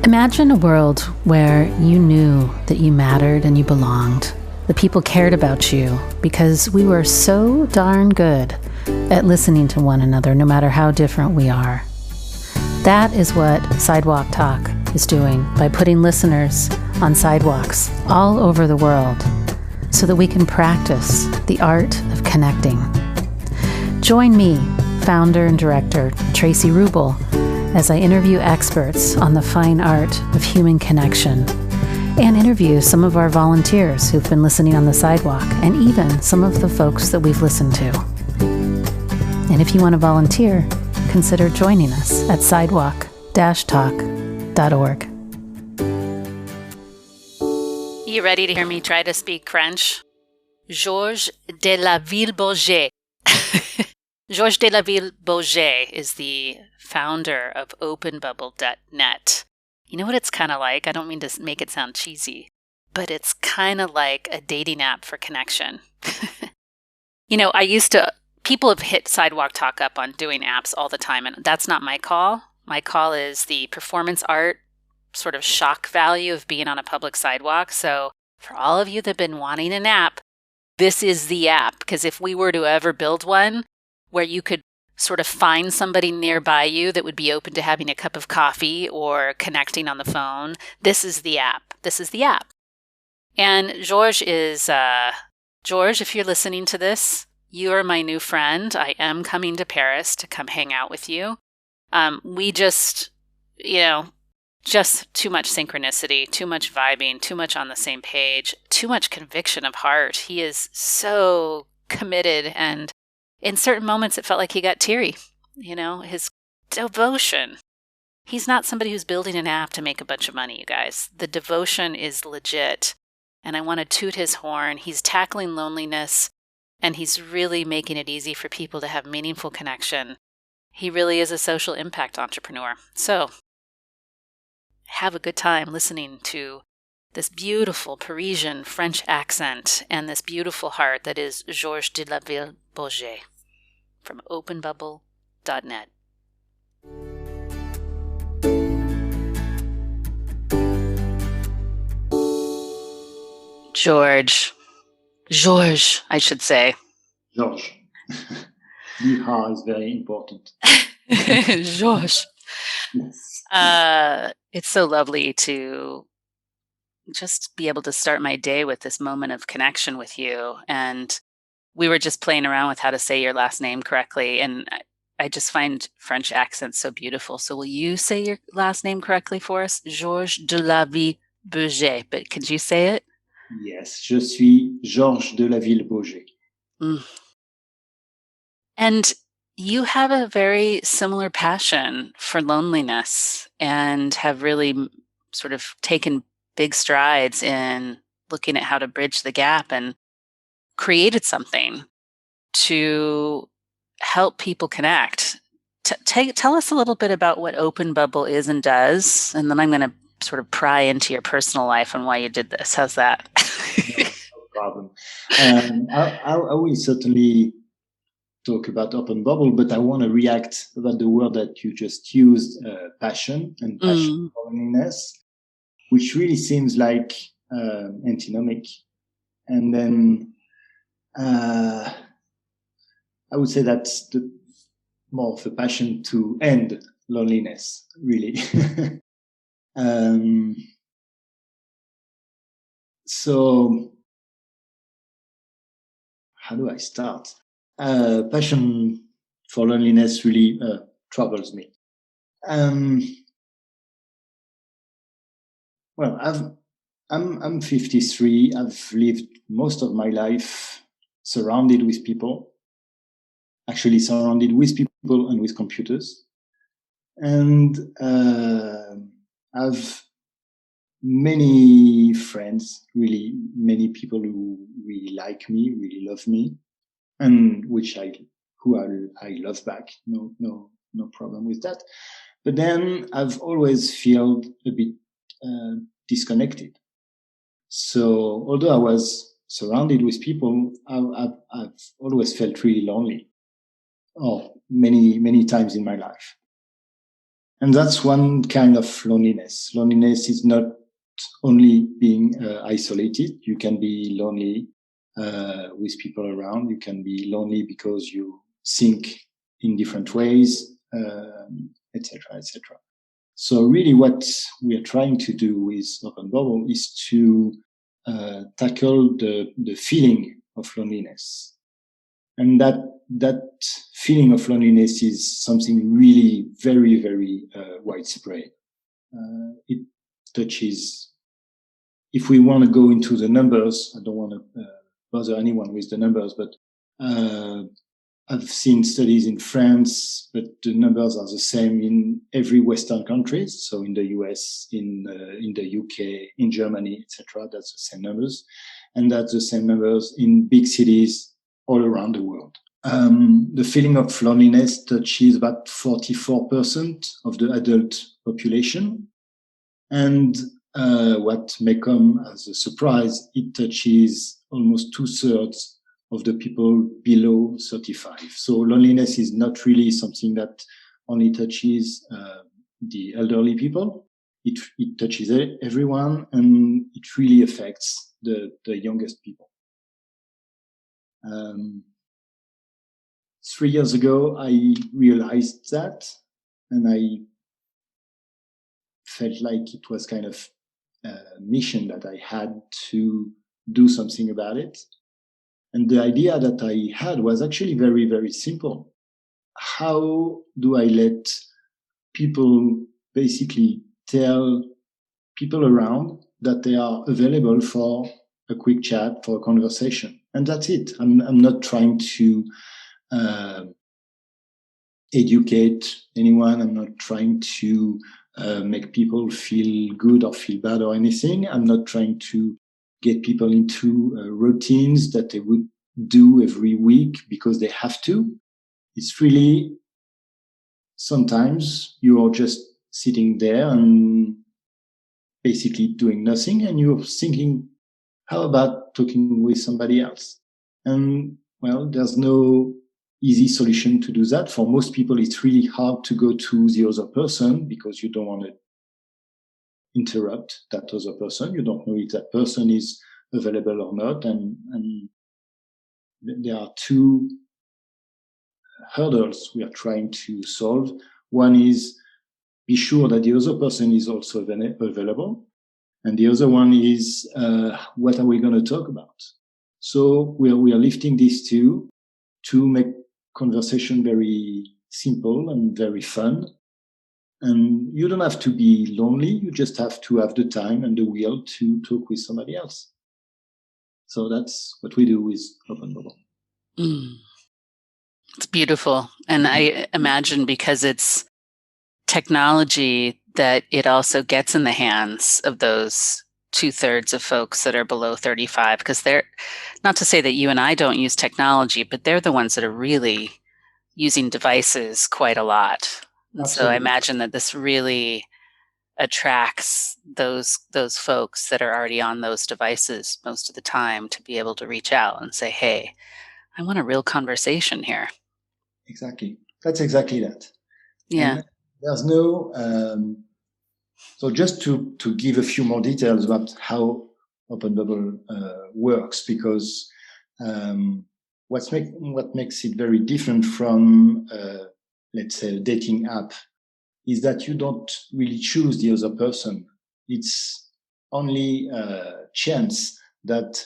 Imagine a world where you knew that you mattered and you belonged. The people cared about you because we were so darn good at listening to one another, no matter how different we are. That is what Sidewalk Talk is doing by putting listeners on sidewalks all over the world so that we can practice the art of connecting. Join me, founder and director Traci, as I interview experts on the fine art of human connection and interview some of our volunteers who've been listening on the sidewalk and even some of the folks that we've listened to. And if you want to volunteer, consider joining us at sidewalk-talk.org. You ready to hear me try to speak French? Georges de la Ville Bauge. Georges de la Ville Bauge is the founder of openbubble.net. You know what it's kind of like? I don't mean to make it sound cheesy, but it's kind of like a dating app for connection. People have hit Sidewalk Talk up on doing apps all the time, and that's not my call. My call is the performance art sort of shock value of being on a public sidewalk. So for all of you that have been wanting an app, this is the app. Because if we were to ever build one where you could sort of find somebody nearby you that would be open to having a cup of coffee or connecting on the phone, this is the app. This is the app. And Georges is, Georges, if you're listening to this, you are my new friend. I am coming to Paris to come hang out with you. We just too much synchronicity, too much vibing, too much on the same page, too much conviction of heart. He is so committed, and in certain moments it felt like he got teary. His devotion. He's not somebody who's building an app to make a bunch of money, you guys. The devotion is legit, and I want to toot his horn. He's tackling loneliness, and he's really making it easy for people to have meaningful connection. He really is a social impact entrepreneur. So have a good time listening to this beautiful Parisian French accent and this beautiful heart that is Georges de la Ville Bauge from openbubble.net. Georges, I should say. Georges. The R is very important. Georges. Yes. It's so lovely to just be able to start my day with this moment of connection with you. And we were just playing around with how to say your last name correctly. And I just find French accents so beautiful. So will you say your last name correctly for us? Georges de la Ville Bauge. But could you say it? Yes, je suis Georges de la Ville Bauge. Mm. And you have a very similar passion for loneliness and have really sort of taken big strides in looking at how to bridge the gap and created something to help people connect. Tell us a little bit about what Open Bubble is and does, and then I'm going to sort of pry into your personal life and why you did this. How's that? No problem. I will certainly talk about Open Bubble, but I want to react about the word that you just used, passion and passion for loneliness, which really seems like antinomic. And then I would say that's more of a passion to end loneliness, really. So how do I start? Passion for loneliness really troubles me. Well, I'm 53. I've lived most of my life surrounded with people, actually surrounded with people and with computers. And I've many friends, really many people who really like me, really love me, and who I love back. No problem with that. But then I've always felt a bit disconnected. So although I was surrounded with people, I've always felt really lonely. Many times in my life. And that's one kind of loneliness. Loneliness is not only being isolated. You can be lonely with people around. You can be lonely because you think in different ways, etc., etc. So really what we are trying to do with Open Bubble is to tackle the feeling of loneliness. And that feeling of loneliness is something really very, very widespread. It touches, if we want to go into the numbers, I don't want to bother anyone with the numbers, but I've seen studies in France, but the numbers are the same in every Western countries. So in the US, in the UK, in Germany, etc. That's the same numbers, and that's the same numbers in big cities all around the world. The feeling of loneliness touches about 44% of the adult population, and what may come as a surprise, it touches almost 2/3 of the people below 35. So loneliness is not really something that only touches the elderly people. It touches everyone, and it really affects the youngest people. 3 years ago, I realized that, and I felt like it was kind of a mission that I had to do something about it. And the idea that I had was actually very, very simple. How do I let people basically tell people around that they are available for a quick chat, for a conversation? And that's it. I'm not trying to educate anyone. I'm not trying to make people feel good or feel bad or anything. I'm not trying to get people into routines that they would do every week because they have to. It's really, sometimes you are just sitting there and basically doing nothing, and you're thinking, how about talking with somebody else? And well, there's no easy solution to do that. For most people, it's really hard to go to the other person because you don't want to interrupt that other person. You don't know if that person is available or not. And there are two hurdles we are trying to solve. One is be sure that the other person is also available. And the other one is, what are we going to talk about? So we are lifting these two to make conversation very simple and very fun. And you don't have to be lonely. You just have to have the time and the will to talk with somebody else. So that's what we do with Open Bubble. It's beautiful. And I imagine because it's technology that it also gets in the hands of those 2/3 of folks that are below 35, because they're, not to say that you and I don't use technology, but they're the ones that are really using devices quite a lot. And so I imagine that this really attracts those folks that are already on those devices most of the time to be able to reach out and say, hey, I want a real conversation here. Exactly. That's exactly that. Yeah. And there's no, so just to give a few more details about how Open Bubble works, because what makes it very different from, let's say, a dating app is that you don't really choose the other person. It's only a chance that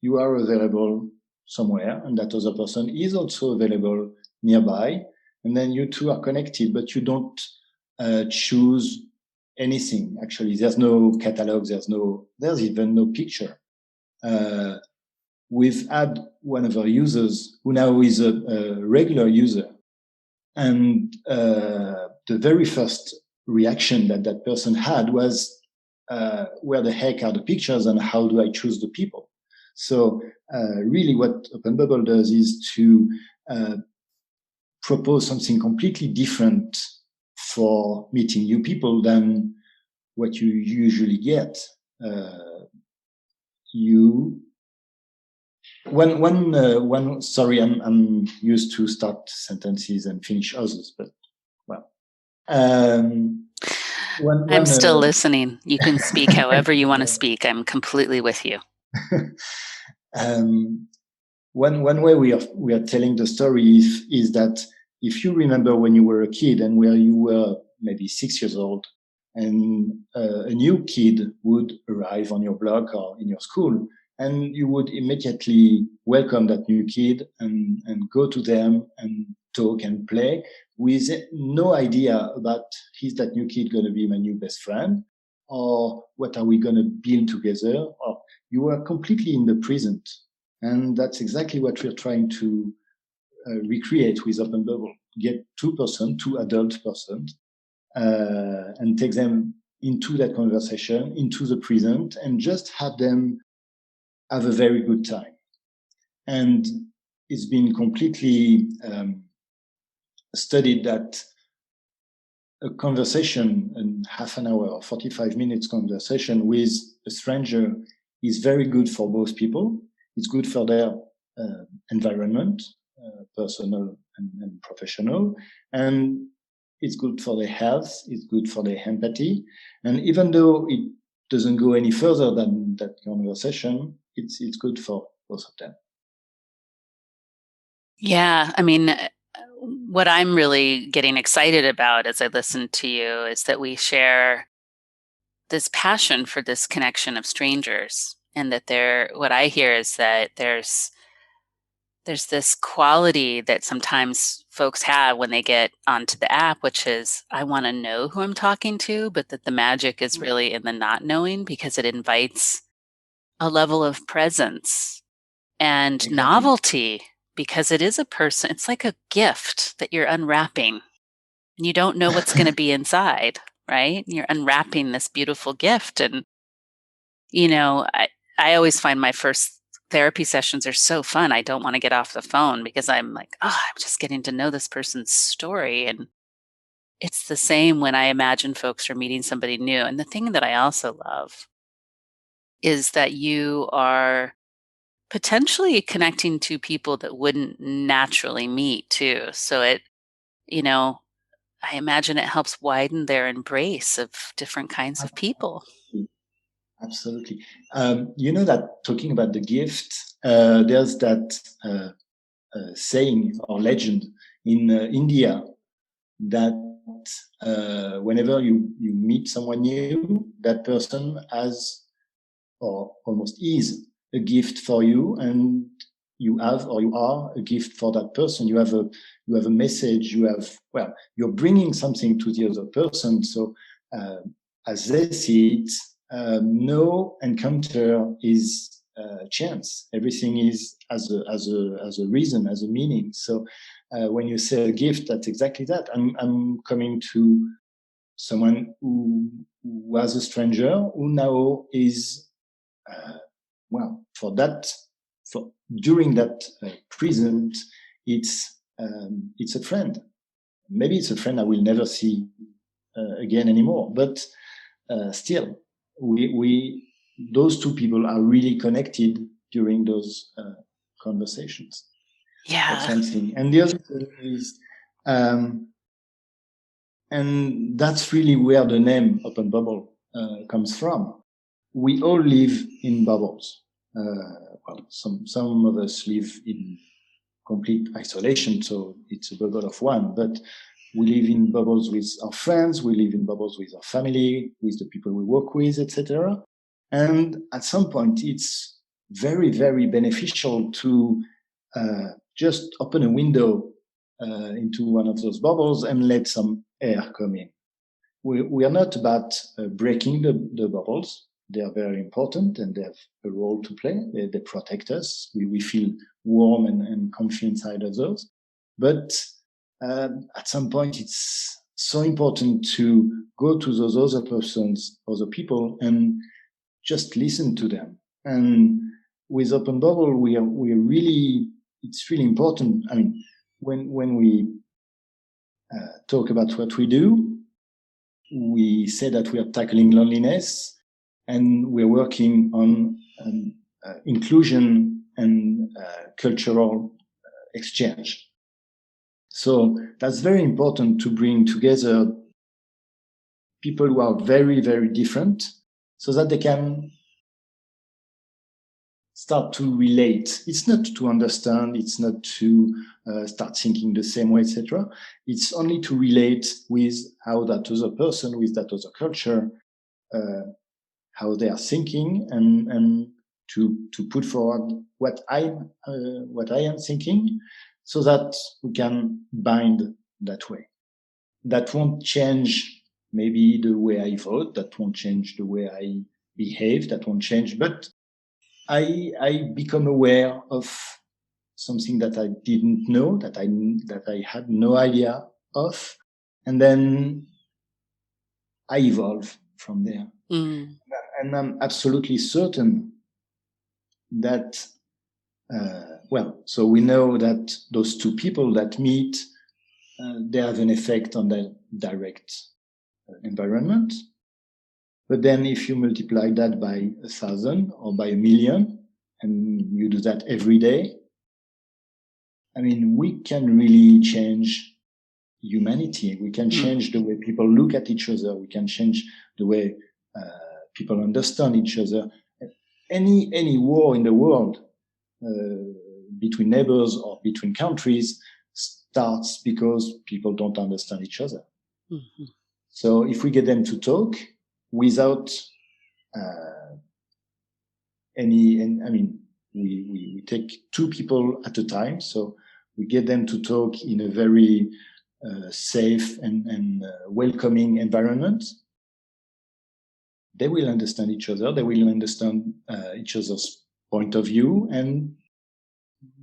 you are available somewhere and that other person is also available nearby. And then you two are connected, but you don't choose anything. Actually, there's no catalog. There's even no picture. We've had one of our users who now is a regular user. And the very first reaction that person had was, where the heck are the pictures and how do I choose the people? So really what Open Bubble does is to propose something completely different for meeting new people than what you usually get. Sorry, I'm used to start sentences and finish others, but well, Um, I'm still listening. You can speak however you want to speak. I'm completely with you. One way we are telling the story is that if you remember when you were a kid and where you were maybe 6 years old, and a new kid would arrive on your block or in your school, and you would immediately welcome that new kid and go to them and talk and play with no idea about, is that new kid going to be my new best friend, or what are we going to build together, or you are completely in the present. And that's exactly what we're trying to recreate with Open Bubble. Get two adult persons, and take them into that conversation, into the present, and just have them have a very good time. And it's been completely studied that a conversation, a half an hour or 45 minutes conversation with a stranger is very good for both people. It's good for their environment, personal and professional, and it's good for their health, it's good for their empathy. And even though it doesn't go any further than that conversation, it's good for both of them. Yeah, I mean, what I'm really getting excited about as I listen to you is that we share this passion for this connection of strangers, and that what I hear is that there's this quality that sometimes folks have when they get onto the app, which is, I want to know who I'm talking to, but that the magic is really in the not knowing, because it invites a level of presence and Exactly. novelty, because it is a person. It's like a gift that you're unwrapping, and you don't know what's going to be inside, right? You're unwrapping this beautiful gift. And, I always find my first therapy sessions are so fun. I don't want to get off the phone because I'm like, I'm just getting to know this person's story. And it's the same when I imagine folks are meeting somebody new. And the thing that I also love is that you are potentially connecting to people that wouldn't naturally meet too. So I imagine it helps widen their embrace of different kinds of people. Absolutely. That talking about the gift, there's that saying or legend in India that whenever you meet someone new, that person has or almost is a gift for you, and you have or you are a gift for that person. You have a message. You're bringing something to the other person. So as they see it, no encounter is chance. Everything is as a reason, as a meaning. So when you say a gift, that's exactly that. I'm coming to someone who was a stranger, who now is during that present, it's a friend. Maybe it's a friend I will never see again anymore, but still, those two people are really connected during those conversations. Yeah. That's one thing. And the other thing is, and that's really where the name Open Bubble comes from. We all live in bubbles. Some of us live in complete isolation, so it's a bubble of one. But we live in bubbles with our friends, we live in bubbles with our family, with the people we work with, etc. And at some point, it's very, very beneficial to just open a window into one of those bubbles and let some air come in. We are not about breaking the bubbles. They are very important and they have a role to play. They protect us. We feel warm and comfy inside of those. But at some point, it's so important to go to those other persons, other people, and just listen to them. And with Open Bubble, it's really important. I mean, when we talk about what we do, we say that we are tackling loneliness and we're working on inclusion and cultural exchange. So that's very important to bring together people who are very, very different so that they can start to relate. It's not to understand. It's not to start thinking the same way, etc. It's only to relate with how that other person, with that other culture, how they are thinking, and to put forward what I am thinking, so that we can bind that way. That won't change maybe the way I vote. That won't change the way I behave. That won't change, but I become aware of something that I didn't know, that I had no idea of, and then I evolve from there. And I'm absolutely certain that, so we know that those two people that meet, they have an effect on the direct environment. But then if you multiply that by 1,000 or by 1,000,000, and you do that every day, I mean, we can really change humanity. We can change the way people look at each other. We can change the way people understand each other. Any war in the world between neighbors or between countries starts because people don't understand each other. Mm-hmm. So if we get them to talk without we take two people at a time. So we get them to talk in a very safe and welcoming environment. They will understand each other. They will understand each other's point of view, and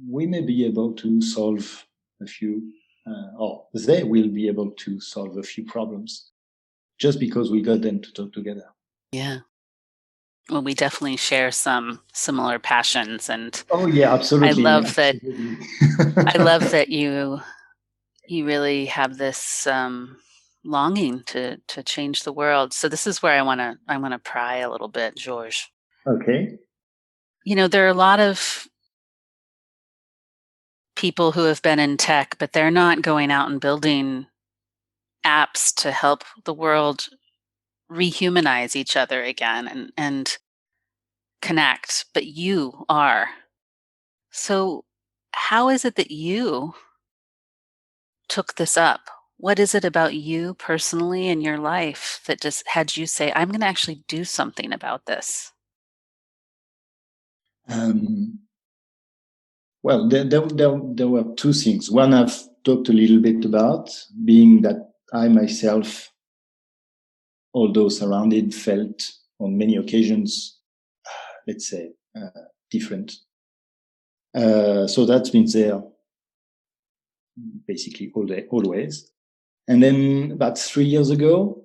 we may be able to solve a few, or they will be able to solve a few problems just because we got them to talk together. Yeah. Well, we definitely share some similar passions, and yeah, absolutely. I love that. I love that you really have this longing to change the world. So this is where I want to pry a little bit, Georges. Okay. There are a lot of people who have been in tech, but they're not going out and building apps to help the world rehumanize each other again and connect, but you are. So how is it that you took this up? What is it about you personally in your life that just had you say, I'm going to actually do something about this? Well, there were two things. One I've talked a little bit about, being that I myself, although surrounded, felt on many occasions, let's say, different. So that's been there basically always. And then about 3 years ago,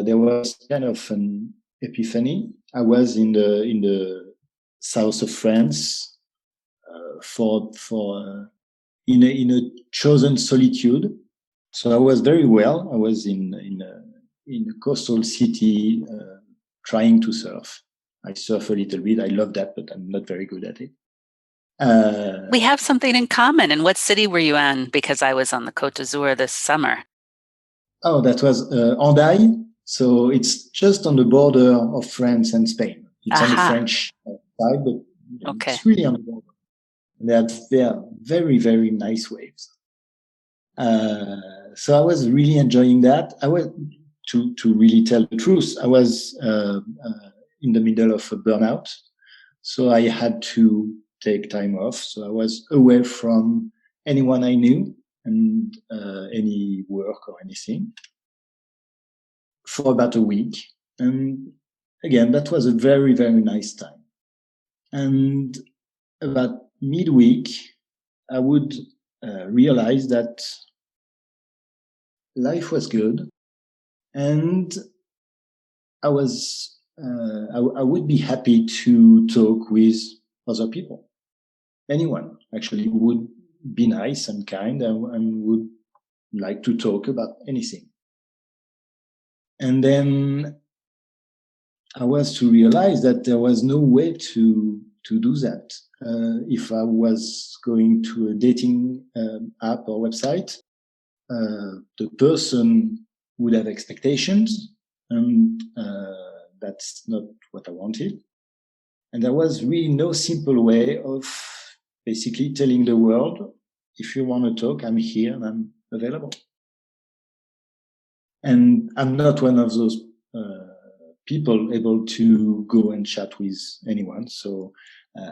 there was kind of an epiphany. I was in the south of France in a chosen solitude. So I was very well. I was in a coastal city trying to surf. I surf a little bit. I love that, but I'm not very good at it. We have something in common. And what city were you in? Because I was on the Côte d'Azur this summer. Oh, that was Hendaye. So it's just on the border of France and Spain. It's on the French side, but it's really on the border. They are very, very nice waves. So I was really enjoying that. I was, to really tell the truth, I was in the middle of a burnout. So I had to take time off. So I was away from anyone I knew and any work or anything for about a week. And again, that was a very, very nice time. And about midweek, I would realize that life was good, and I would be happy to talk with other people. Anyone actually would be nice and kind and would like to talk about anything. And then I was to realize that there was no way to do that. If I was going to a dating app or website, the person would have expectations, And that's not what I wanted. And there was really no simple way of basically telling the world, if you want to talk, I'm here and I'm available. And I'm not one of those people able to go and chat with anyone. So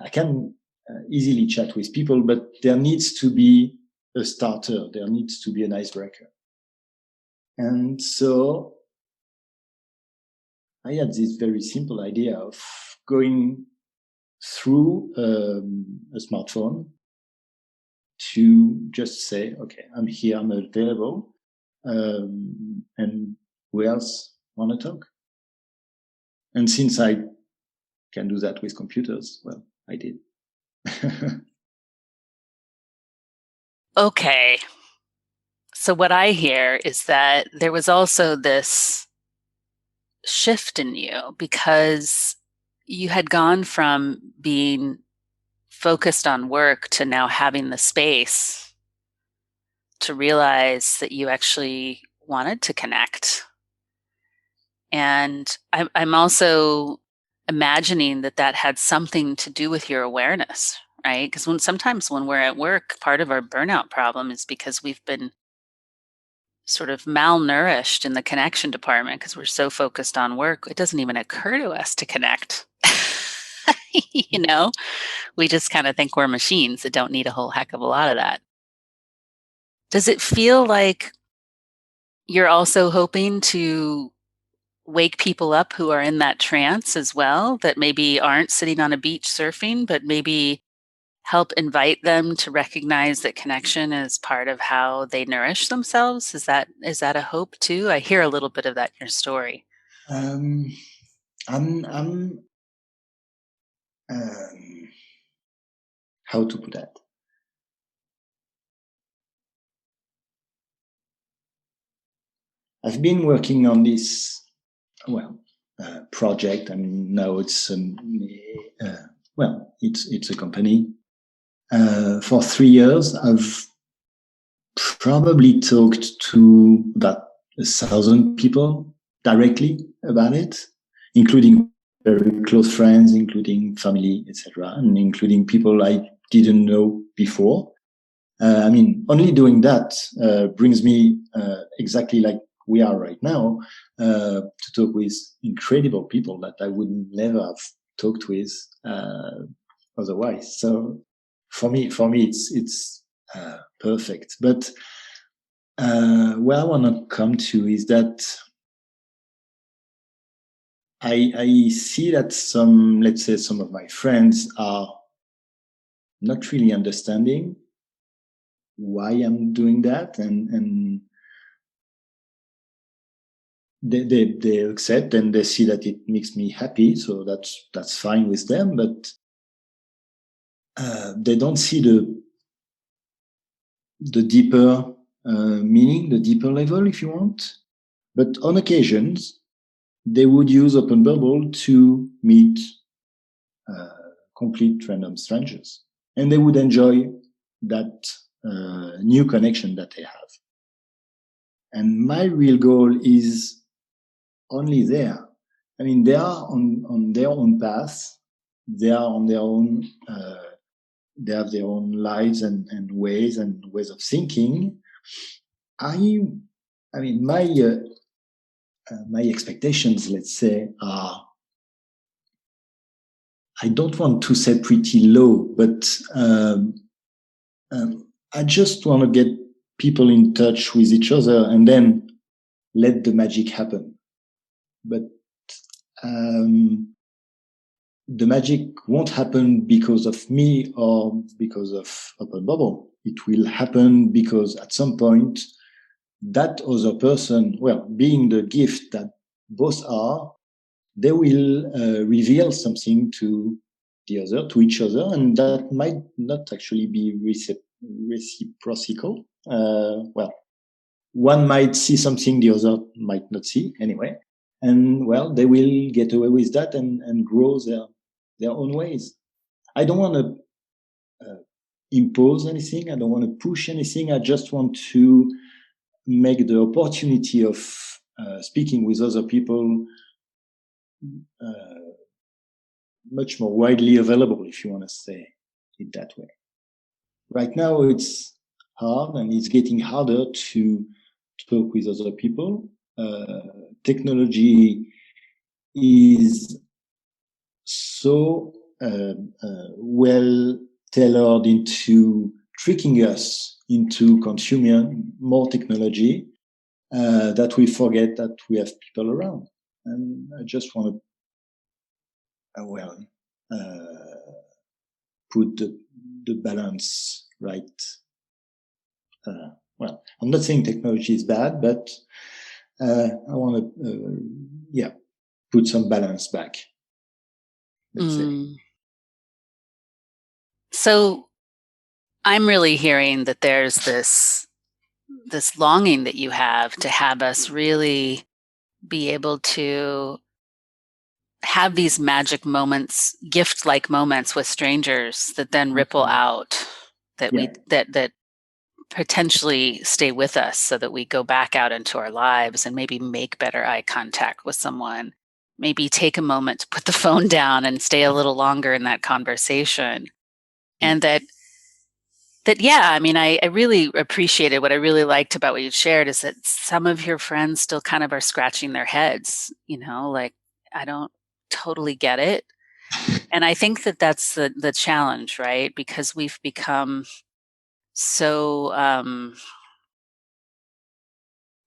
I can easily chat with people, but there needs to be a starter. There needs to be an icebreaker. And so I had this very simple idea of going through a smartphone to just say, okay, I'm here, I'm available. And who else want to talk? And since I can do that with computers, well, I did. Okay. So what I hear is that there was also this shift in you because you had gone from being focused on work to now having the space to realize that you actually wanted to connect. And I'm also imagining that that had something to do with your awareness, right? Because sometimes when we're at work, part of our burnout problem is because we've been sort of malnourished in the connection department because we're so focused on work. It doesn't even occur to us to connect. You know, we just kind of think we're machines that don't need a whole heck of a lot of that. Does it feel like you're also hoping to wake people up who are in that trance as well, that maybe aren't sitting on a beach surfing, but maybe help invite them to recognize that connection is part of how they nourish themselves? Is that a hope too? I hear a little bit of that in your story. I'm how to put that? I've been working on this, project. I mean, now it's it's a company. For 3 years, I've probably talked to about 1,000 people directly about it, including very close friends, including family, etc., and including people I didn't know before. I mean, only doing that brings me exactly like we are right now to talk with incredible people that I would never have talked with otherwise. So for me, it's perfect. But where I want to come to is that I see that let's say some of my friends are not really understanding why I'm doing that, and they accept and they see that it makes me happy, so that's fine with them. But they don't see the deeper meaning, the deeper level, if you want. But on occasions, they would use Open Bubble to meet complete random strangers, and they would enjoy that new connection that they have. And my real goal is only there. I mean, they are on their own path. They are on their own. They have their own lives and ways of thinking. I mean, my expectations, let's say, are. I don't want to say pretty low, but I just want to get people in touch with each other and then let the magic happen. But the magic won't happen because of me or because of Open Bubble. It will happen because at some point, that other person, well, being the gift that both are, they will reveal something to the other, to each other, and that might not actually be reciprocal. One might see something the other might not see anyway. And well, they will get away with that and grow their own ways. I don't want to impose anything. I don't want to push anything. I just want to make the opportunity of speaking with other people much more widely available, if you want to say it that way. Right now, it's hard, and it's getting harder to talk with other people. Technology is so well tailored into tricking us into consuming more technology that we forget that we have people around. And I just want to, put the balance right. Well, I'm not saying technology is bad, but I want to, put some balance back. Let's say. So I'm really hearing that there's this longing that you have to have us really be able to have these magic moments, gift-like moments with strangers that then ripple out, that that potentially stay with us, so that we go back out into our lives and maybe make better eye contact with someone, maybe take a moment to put the phone down and stay a little longer in that conversation. And that I mean, I really appreciated, what I really liked about what you shared is that some of your friends still kind of are scratching their heads, like, I don't totally get it. And I think that that's the challenge, right? Because we've become so,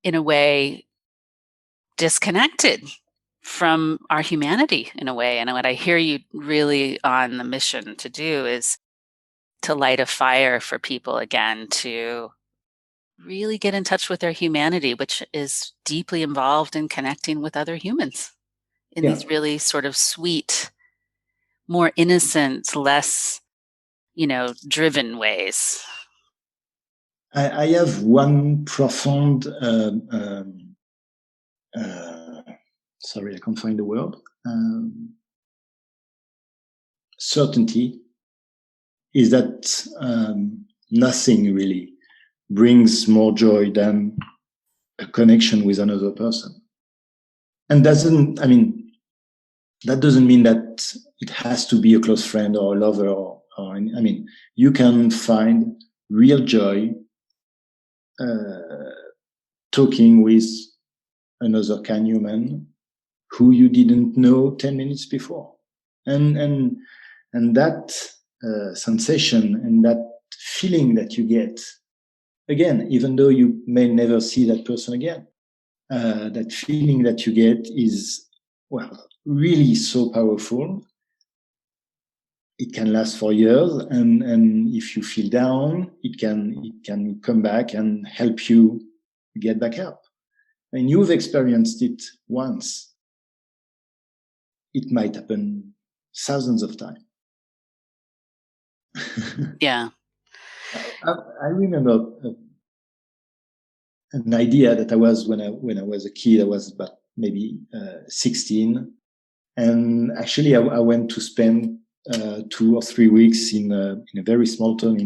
in a way, disconnected from our humanity in a way. And what I hear you really on the mission to do is to light a fire for people again, to really get in touch with their humanity, which is deeply involved in connecting with other humans in these really sort of sweet, more innocent, less, driven ways. I have one profound, sorry, I can't find the word, certainty, is that nothing really brings more joy than a connection with another person. And that doesn't mean that it has to be a close friend or a lover you can find real joy talking with another kind human who you didn't know 10 minutes before. And that sensation and that feeling that you get, again, even though you may never see that person again, that feeling that you get is, really so powerful. It can last for years, and if you feel down, it can come back and help you get back up. And you've experienced it once. It might happen thousands of times. Yeah. I remember an idea that I was when I was a kid. I was about maybe 16, and actually I went to spend 2 or 3 weeks in a very small town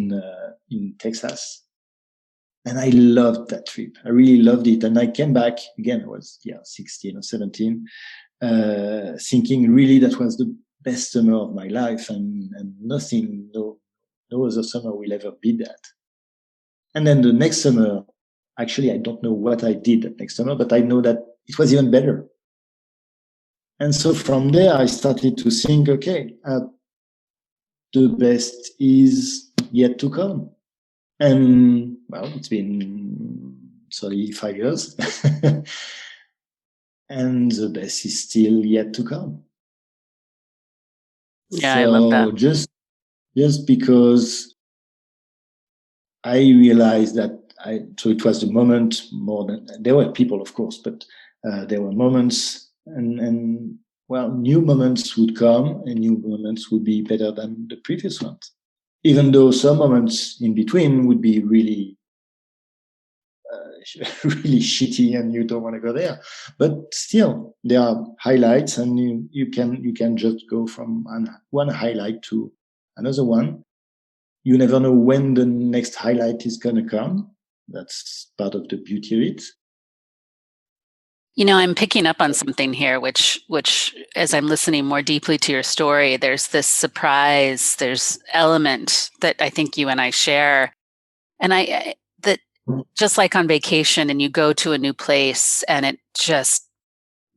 in Texas, and I loved that trip. I really loved it, and I came back again. I was 16 or 17, thinking really that was the best summer of my life, and nothing, no other summer will ever beat that. And then the next summer, actually, I don't know what I did that next summer, but I know that it was even better. And so from there, I started to think, okay, the best is yet to come. And, it's been 35 years. And the best is still yet to come. Yeah, so I love that. Just because I realized that so it was the moment more than, there were people, of course, but there were moments, and new moments would come, and new moments would be better than the previous ones, even though some moments in between would be really really shitty and you don't want to go there. But still, there are highlights, and you can just go from one highlight to another one. You never know when the next highlight is going to come. That's part of the beauty of it. I'm picking up on something here, which as I'm listening more deeply to your story, there's this surprise, there's element that I think you and I share. And that just like on vacation and you go to a new place and it just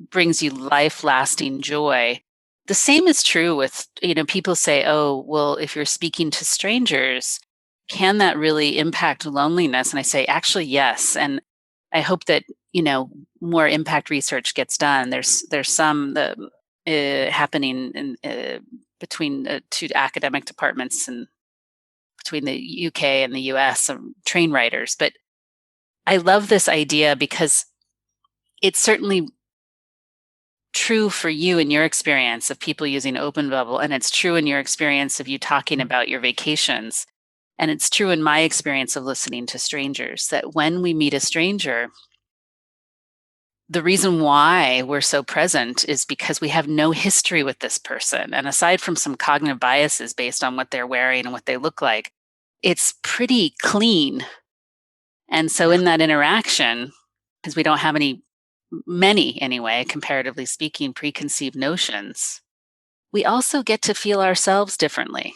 brings you life-lasting joy. The same is true with, people say, oh, well, if you're speaking to strangers, can that really impact loneliness? And I say, actually, yes. And I hope that, more impact research gets done. There's some happening in between two academic departments and between the UK and the US, some train writers. But I love this idea because it's certainly true for you in your experience of people using Open Bubble, and it's true in your experience of you talking about your vacations. And it's true in my experience of listening to strangers, that when we meet a stranger, the reason why we're so present is because we have no history with this person. And aside from some cognitive biases based on what they're wearing and what they look like, it's pretty clean. And so in that interaction, because we don't have many anyway, comparatively speaking, preconceived notions, we also get to feel ourselves differently.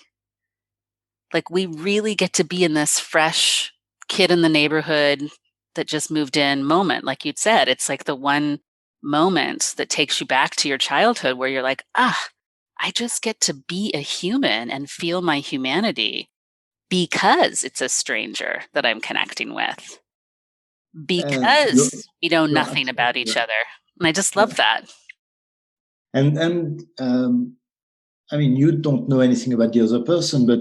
Like we really get to be in this fresh kid in the neighborhood that just moved in moment. Like you'd said, it's like the one moment that takes you back to your childhood where you're like, I just get to be a human and feel my humanity because it's a stranger that I'm connecting with. Because we know nothing about each other. And I just love that. And I mean, you don't know anything about the other person, but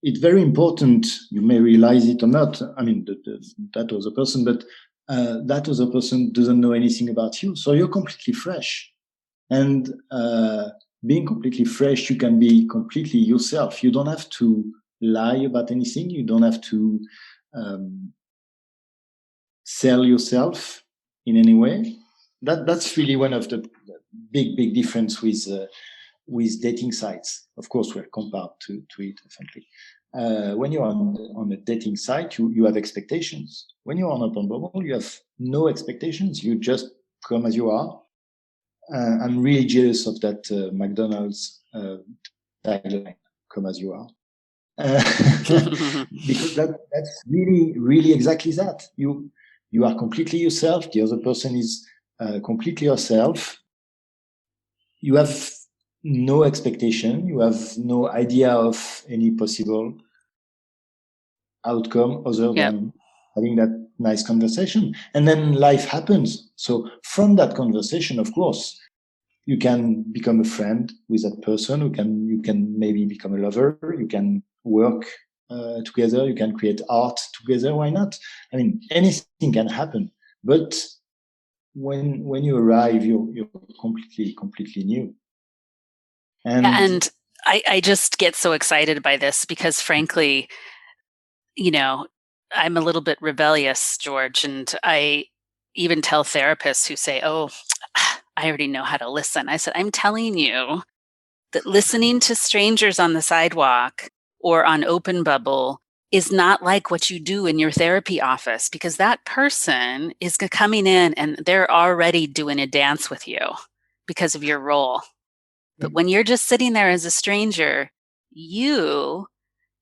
it's very important. You may realize it or not. I mean, that other person, but that other person doesn't know anything about you. So you're completely fresh. And being completely fresh, you can be completely yourself. You don't have to lie about anything. You don't have to sell yourself in any way. That's really one of the big difference with dating sites. Of course, we're compared to it, definitely. When you're on a dating site, you have expectations. When you're on Open Bubble, you have no expectations. You just come as you are. I'm really jealous of that McDonald's tagline, "Come as you are." Because that's really exactly that. You are completely yourself. The other person is completely yourself. You have no expectation. You have no idea of any possible outcome other than having that nice conversation. And then life happens. So from that conversation, of course, you can become a friend with that person. You can maybe become a lover. You can work together. You can create art together. Why not? I mean, anything can happen. But when you arrive, you're completely new. And I just get so excited by this because, frankly, I'm a little bit rebellious, George, and I even tell therapists who say, "Oh, I already know how to listen." I said, "I'm telling you that listening to strangers on the sidewalk or on Open Bubble is not like what you do in your therapy office, because that person is coming in and they're already doing a dance with you because of your role. But when you're just sitting there as a stranger, you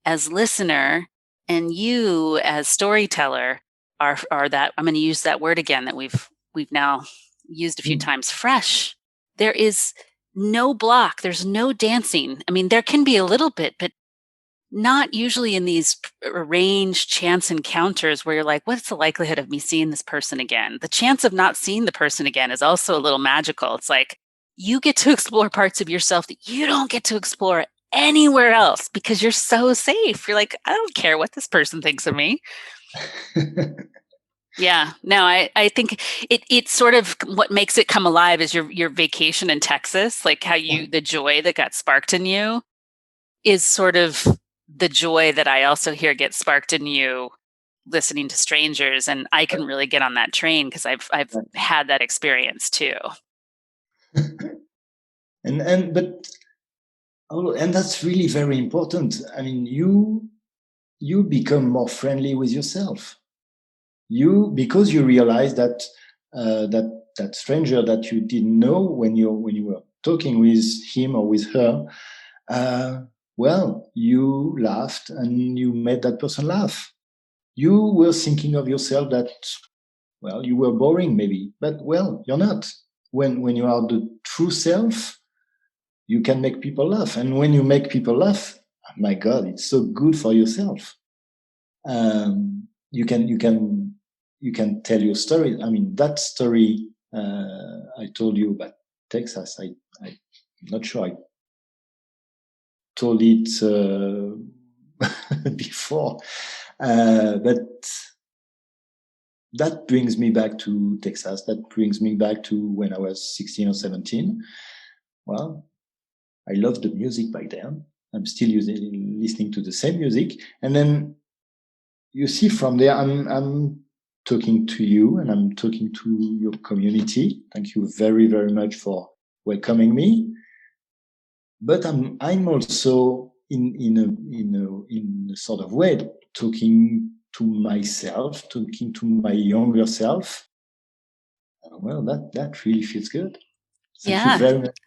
as listener and you as storyteller are that, I'm going to use that word again that we've now used a few times, fresh. There is no block. There's no dancing. I mean, there can be a little bit, but not usually in these arranged chance encounters where you're like, what's the likelihood of me seeing this person again? The chance of not seeing the person again is also a little magical. It's like you get to explore parts of yourself that you don't get to explore anywhere else because you're so safe. You're like, I don't care what this person thinks of me. Yeah, no, I think it's sort of what makes it come alive is your vacation in Texas, like how the joy that got sparked in you is sort of the joy that I also hear get sparked in you listening to strangers. And I can really get on that train because I've had that experience too. And that's really very important. I mean, you become more friendly with yourself. Because you realize that that stranger that you didn't know when you were talking with him or with her. Well, you laughed and you made that person laugh. You were thinking of yourself that, well, you were boring maybe, but well, you're not. When you are the true self, you can make people laugh. And when you make people laugh, my God, it's so good for yourself. You can tell your story. I mean, that story I told you about Texas, I'm not sure I told it before, but that brings me back to Texas. That brings me back to when I was 16 or 17. Well, I loved the music back then. I'm still listening to the same music. And then you see from there, I'm talking to you and I'm talking to your community. Thank you very, very much for welcoming me. But I'm also in a sort of way talking to myself, talking to my younger self. Well, that really feels good. Thank you very much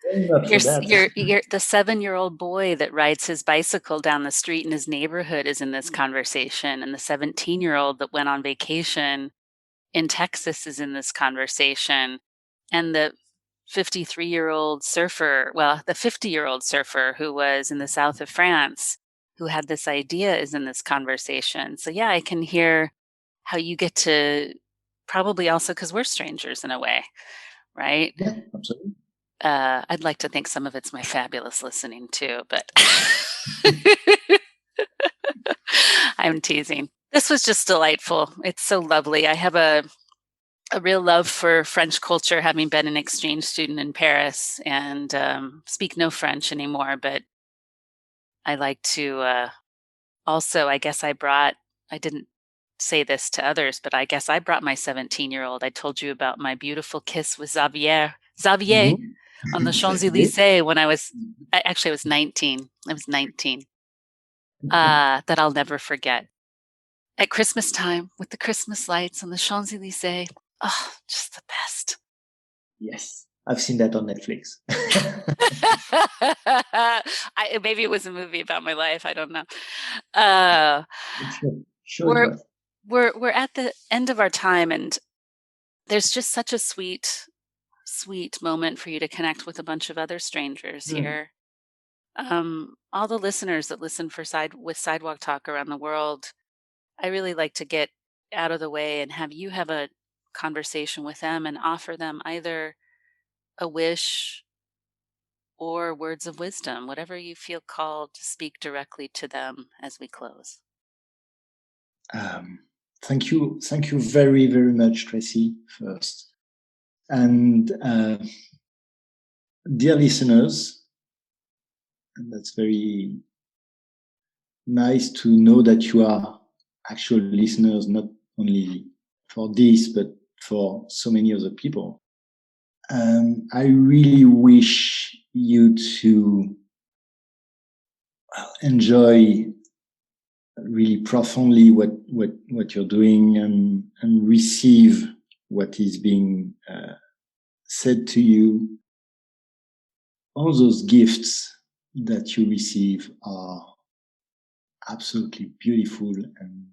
for that. You're the 7-year-old boy that rides his bicycle down the street in his neighborhood is in this conversation, and the 17-year-old that went on vacation in Texas is in this conversation, and the 53-year-old surfer, well, the 50-year-old surfer who was in the south of France, who had this idea is in this conversation. So yeah, I can hear how you get to probably also because we're strangers in a way, right? Yeah, absolutely. I'd like to think some of it's my fabulous listening too, but I'm teasing. This was just delightful. It's so lovely. I have a real love for French culture, having been an exchange student in Paris and speak no French anymore. But I like to also, I guess I didn't say this to others, but I guess I brought my 17-year-old. I told you about my beautiful kiss with Xavier on the Champs-Élysées when I was 19. I was 19. That I'll never forget. At Christmas time with the Christmas lights on the Champs-Élysées. Oh, just the best. Yes, I've seen that on Netflix. Maybe it was a movie about my life. I don't know. Sure we're at the end of our time, and there's just such a sweet moment for you to connect with a bunch of other strangers here. All the listeners that listen with Sidewalk Talk around the world, I really like to get out of the way and have you have a conversation with them and offer them either a wish or words of wisdom, whatever you feel called to speak directly to them as we close. Thank you very, very much, Traci, first. And dear listeners, and that's very nice to know that you are actual listeners, not only for this, but for so many other people. I really wish you to enjoy really profoundly what you're doing and receive what is being said to you. All those gifts that you receive are absolutely beautiful. And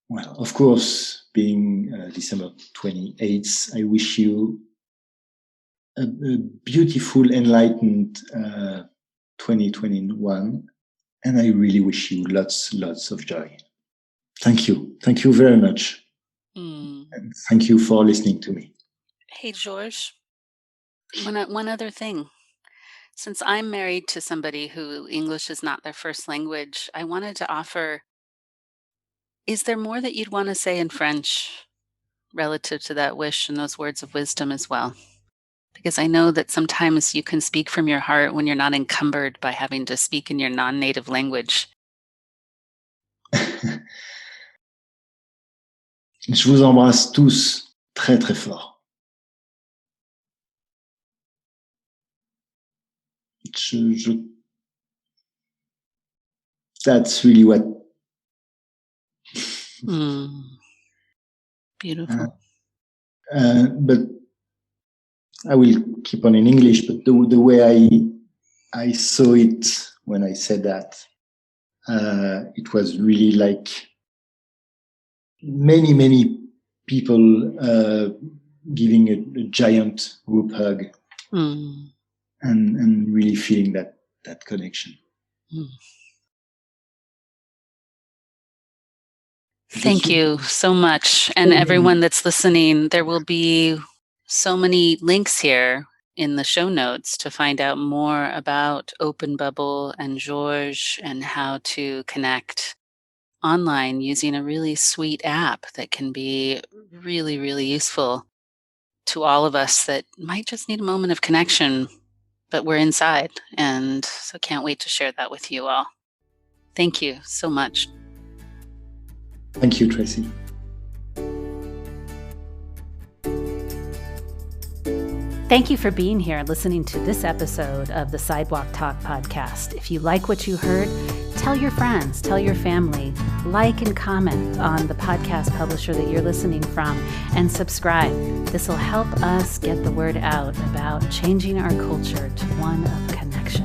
well, of course, being December 28th, I wish you a beautiful, enlightened 2021. And I really wish you lots of joy. Thank you. Thank you very much. And thank you for listening to me. Hey, George, one other thing. Since I'm married to somebody who English is not their first language, I wanted to offer, is there more that you'd want to say in French relative to that wish and those words of wisdom as well? Because I know that sometimes you can speak from your heart when you're not encumbered by having to speak in your non-native language. Je vous embrasse tous très, très fort. That's really what. Beautiful. But I will keep on in English, but the way I saw it when I said that, it was really like many people giving a giant group hug and really feeling that connection. Thank you so much. And everyone that's listening, there will be so many links here in the show notes to find out more about Open Bubble and Georges and how to connect online using a really sweet app that can be really, really useful to all of us that might just need a moment of connection, but we're inside. And so can't wait to share that with you all. Thank you so much. Thank you, Traci. Thank you for being here listening to this episode of the Sidewalk Talk podcast. If you like what you heard, tell your friends, tell your family, like and comment on the podcast publisher that you're listening from, and subscribe. This will help us get the word out about changing our culture to one of connection.